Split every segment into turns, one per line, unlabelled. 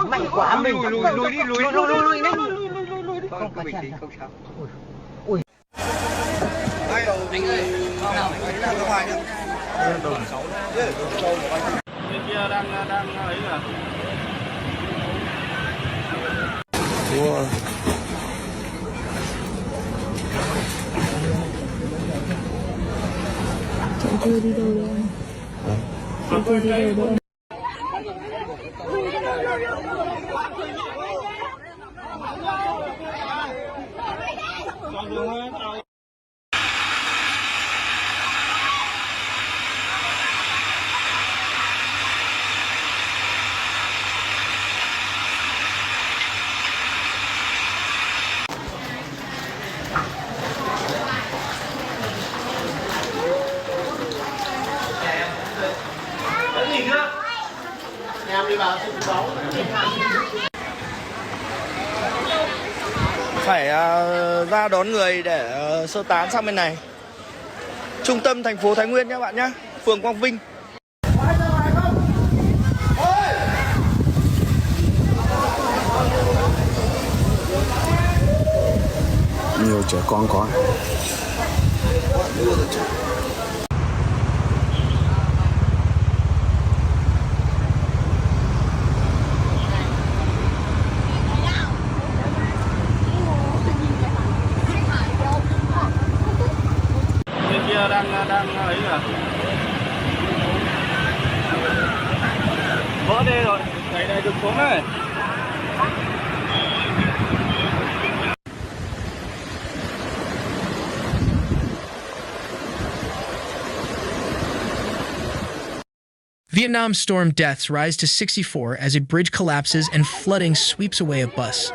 Mạnh quá mình. Lùi đi.
Không phải chèn.
Ui.
Anh ơi, ra ngoài đi.
Bên kia đang ấy là.
Wow.
Chạy chưa đi đâu đâu anh? Chạy chưa đi đâu đâu.
Phải ra đón người để sơ tán sang bên này. Trung tâm thành phố Thái Nguyên nhé bạn nhé, phường Quang Vinh. Nhiều trẻ con có.
Bên kia đang ấy là. Vỡ đê rồi, đây được xuống này.
Vietnam storm deaths rise to 64 as a bridge collapses and flooding sweeps away a bus.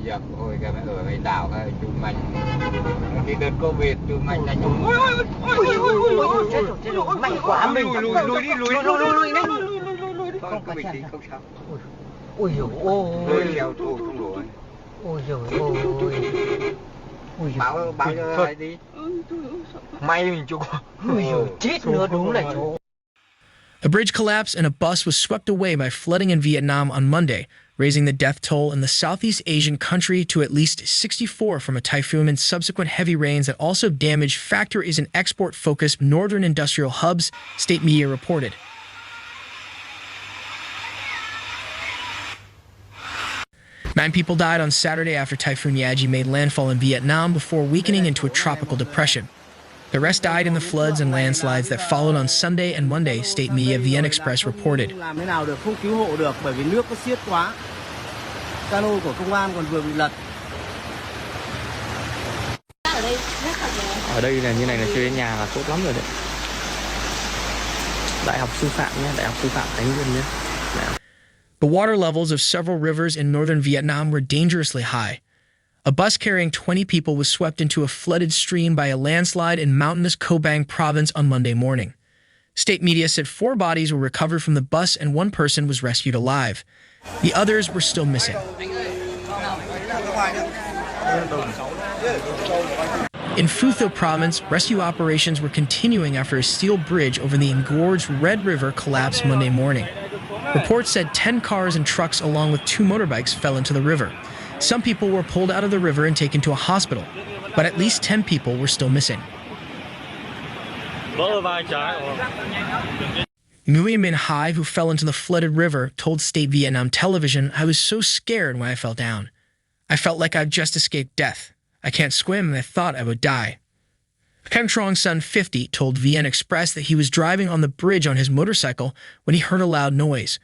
Dập ôi cái ở cái đảo cái chú Mạnh cái đợt Covid chú Mạnh là chú
Mạnh quá mình.
lùi đi.
Không phải chèn.
Không sao.
Ui dồi
Lùi leo tù không nổi.
Ôi dồi ôi.
Báo cho ai đi. May mình chú.
Ui dồi chết nữa đúng là chú.
A bridge collapse and a bus was swept away by flooding in Vietnam on Monday, raising the death toll in the Southeast Asian country to at least 64 from a typhoon and subsequent heavy rains that also damaged factories and export-focused northern industrial hubs, state media reported. Nine people died on Saturday after Typhoon Yagi made landfall in Vietnam before weakening into a tropical depression. The rest died in the floods and landslides that followed on Sunday and Monday, state media VN Express reported.
Làm thế nào được, không cứu hộ được bởi vì nước nó xiết quá. Cano của công an còn vừa bị lật.
Ở đây là như này là chơi đến nhà là tốt lắm rồi đấy. Đại học sư phạm nhé, Đại học sư phạm Thái Nguyên nhé.
The water levels of several rivers in northern Vietnam were dangerously high. A bus carrying 20 people was swept into a flooded stream by a landslide in mountainous Co Bang province on Monday morning. State media said 4 bodies were recovered from the bus and 1 person was rescued alive. The others were still missing. In Phu Tho province, rescue operations were continuing after a steel bridge over the engorged Red River collapsed Monday morning. Reports said 10 cars and trucks along with 2 motorbikes fell into the river. Some people were pulled out of the river and taken to a hospital, but at least 10 people were still missing. Nguyen Minh Hai, who fell into the flooded river, told State Vietnam television, "I was so scared when I fell down. I felt like I'd just escaped death. I can't swim and I thought I would die." Kang Trong Son, 50, told VN Express that he was driving on the bridge on his motorcycle when he heard a loud noise.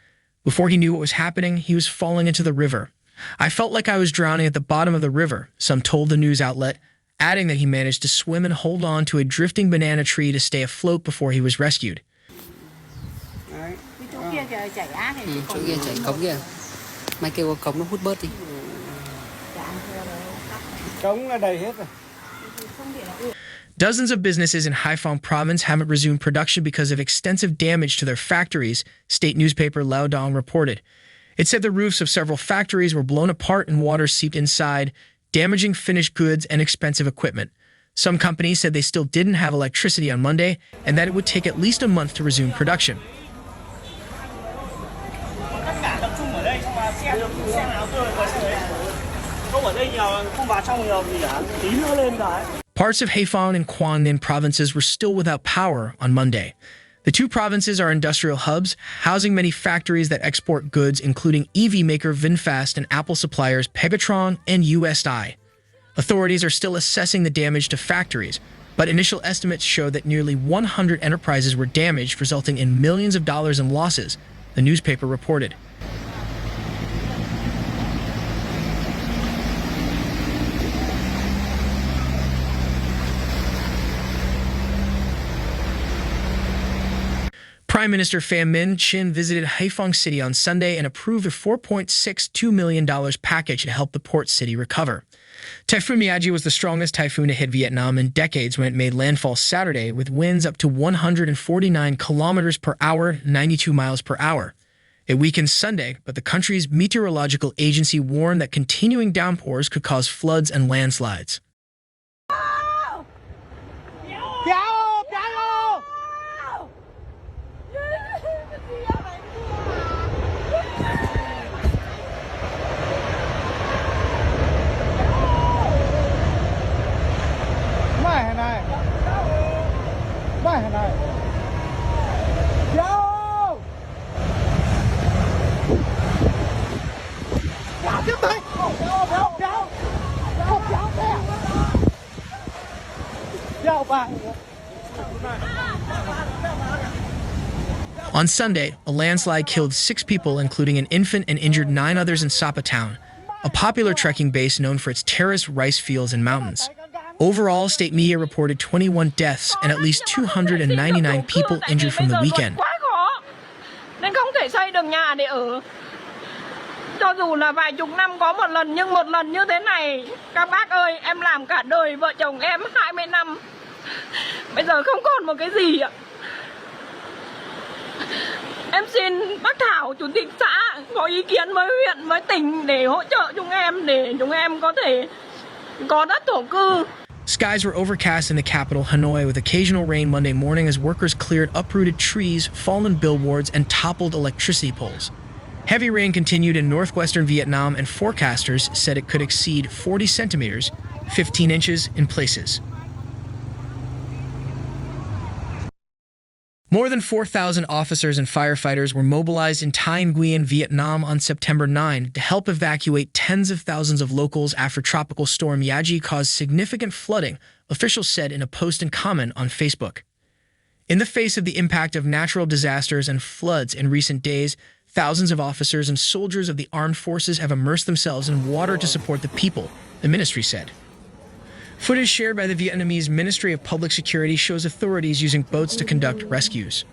Before he knew what was happening, he was falling into the river. "I felt like I was drowning at the bottom of the river," Some told the news outlet, adding that he managed to swim and hold on to a drifting banana tree to stay afloat before he was rescued.
Chỗ kia chảy cống kìa. Mày kêu cống nó hút bớt đi.
Cống là đầy hết rồi.
Dozens of businesses in Haiphong province haven't resumed production because of extensive damage to their factories, state newspaper Lao Dong reported. It said the roofs of several factories were blown apart and water seeped inside, damaging finished goods and expensive equipment. Some companies said they still didn't have electricity on Monday and that it would take at least a month to resume production. Parts of Haiphong and Quang Ninh provinces were still without power on Monday. The two provinces are industrial hubs, housing many factories that export goods, including EV maker VinFast and Apple suppliers Pegatron and USI. Authorities are still assessing the damage to factories, but initial estimates show that nearly 100 enterprises were damaged, resulting in millions of dollars in losses, the newspaper reported. Prime Minister Pham Minh Chinh visited Haiphong City on Sunday and approved a $4.62 million package to help the port city recover. Typhoon Yagi was the strongest typhoon to hit Vietnam in decades when it made landfall Saturday with winds up to 149 kilometers per hour, 92 miles per hour. It weakened Sunday, but the country's meteorological agency warned that continuing downpours could cause floods and landslides. On Sunday, a landslide killed 6 people, including an infant, and injured 9 others in Sapa Town, a popular trekking base known for its terraced rice fields and mountains. Overall, state media reported 21 deaths and at least 299 people injured from the weekend.
Nên không thể xây được nhà để ở. Cho dù là vài chục năm có một lần, nhưng một lần như thế này, các bác ơi, em làm cả đời, vợ chồng em 20 năm. Bây giờ không còn một cái gì ạ. Em xin bác Thảo, chủ tịch xã, có ý kiến với huyện, với tỉnh để hỗ trợ chúng em, để chúng em có thể có đất thổ cư.
Skies were overcast in the capital, Hanoi, with occasional rain Monday morning as workers cleared uprooted trees, fallen billboards, and toppled electricity poles. Heavy rain continued in northwestern Vietnam, and forecasters said it could exceed 40 centimeters, 15 inches in places. More than 4,000 officers and firefighters were mobilized in Tay Nguyen, Vietnam on September 9 to help evacuate tens of thousands of locals after Tropical Storm Yagi caused significant flooding, officials said in a post and comment on Facebook. In the face of the impact of natural disasters and floods in recent days, thousands of officers and soldiers of the armed forces have immersed themselves in water to support the people, the ministry said. Footage shared by the Vietnamese Ministry of Public Security shows authorities using boats to conduct rescues.